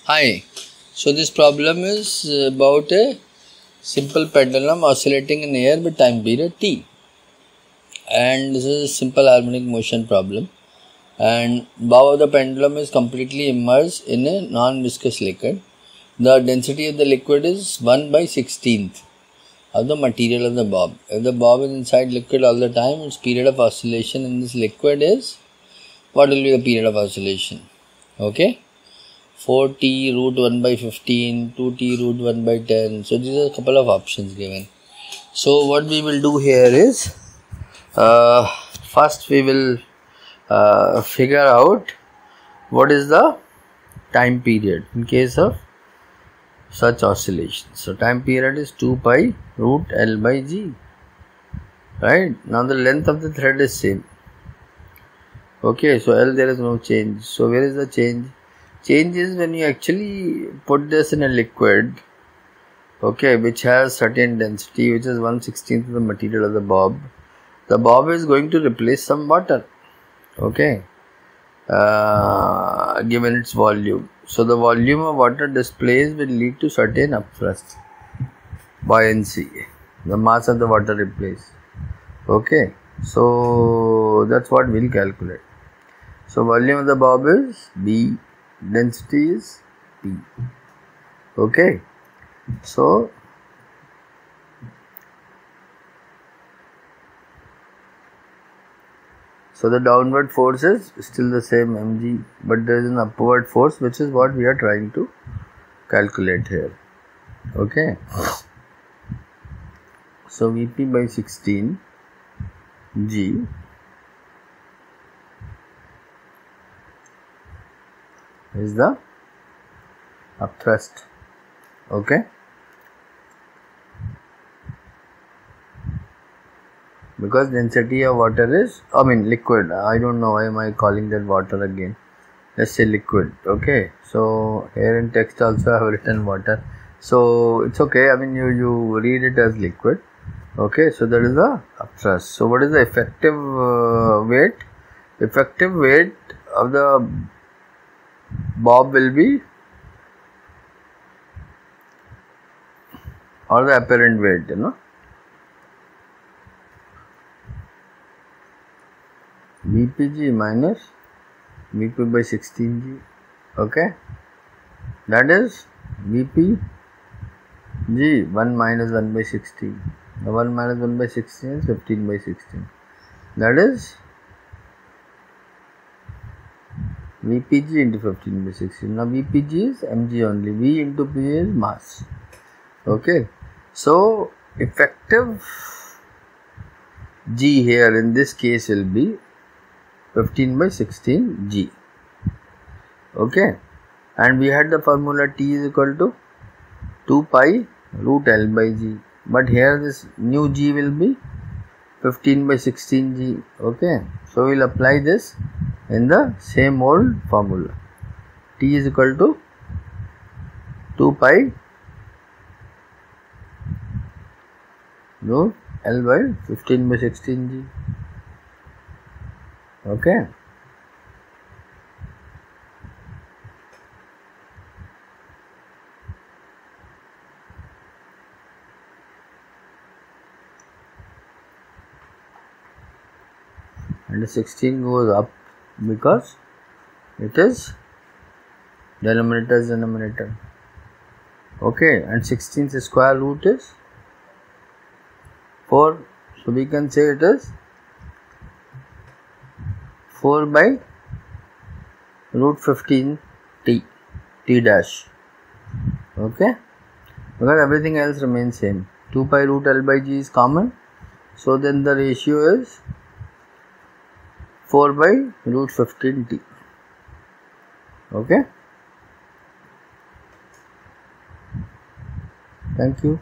Hi, so this problem is about a simple pendulum oscillating in air with time period t, and this is a simple harmonic motion problem, and bow of the pendulum is completely immersed in a non-viscous liquid. The density of the liquid is 1/16th of the material of the bob. If the bob is inside liquid all the time, its period of oscillation in this liquid is, what will be the period of oscillation? Okay. 4t root 1/15, 2t root 1/10. So these are a couple of options given. So what we will do here is, first we will figure out what is the time period in case of such oscillation. So time period is 2 pi root L by G. Right? Now the length of the thread is same. Okay, so L there is no change. So where is the change? Change is when you actually put this in a liquid, okay, which has certain density, which is 1/16th of the material of the bob. The bob is going to replace some water, okay, given its volume. So the volume of water displaced will lead to certain upthrust, buoyancy, the mass of the water replaced. Okay, so that's what we'll calculate. So volume of the bob is B. Density is P. Okay, so the downward force is still the same mg, but there is an upward force, which is what we are trying to calculate here. Okay, so Vp by 16 G is the upthrust. Okay, because density of water is, liquid, I don't know why am I calling that water again, let's say liquid. Okay, so here in text also I have written water, so it's okay, you read it as liquid. Okay, so that is the upthrust. So what is the effective weight? Effective weight of the bob will be, or the apparent weight, Vpg minus Vp by 16g. Okay, that is Vpg 1 minus 1/16. The 1 minus 1/16 is 15/16. That is Vpg into 15/16. Now Vpg is mg only. V into P is mass. Okay, so effective G here in this case will be 15/16 G. Okay, and we had the formula T is equal to 2 pi root L by G, but here this new G will be 15/16 G. Okay, so we'll apply this in the same old formula. T is equal to 2 pi root L by 15/16 G. Okay, and the 16 goes up because it is denominator. Okay, and 16th square root is 4, so we can say it is 4 by root 15 t dash. Okay, because everything else remains same. 2 pi root L by G is common, so then the ratio is 4 by root 15 t. Okay, thank you.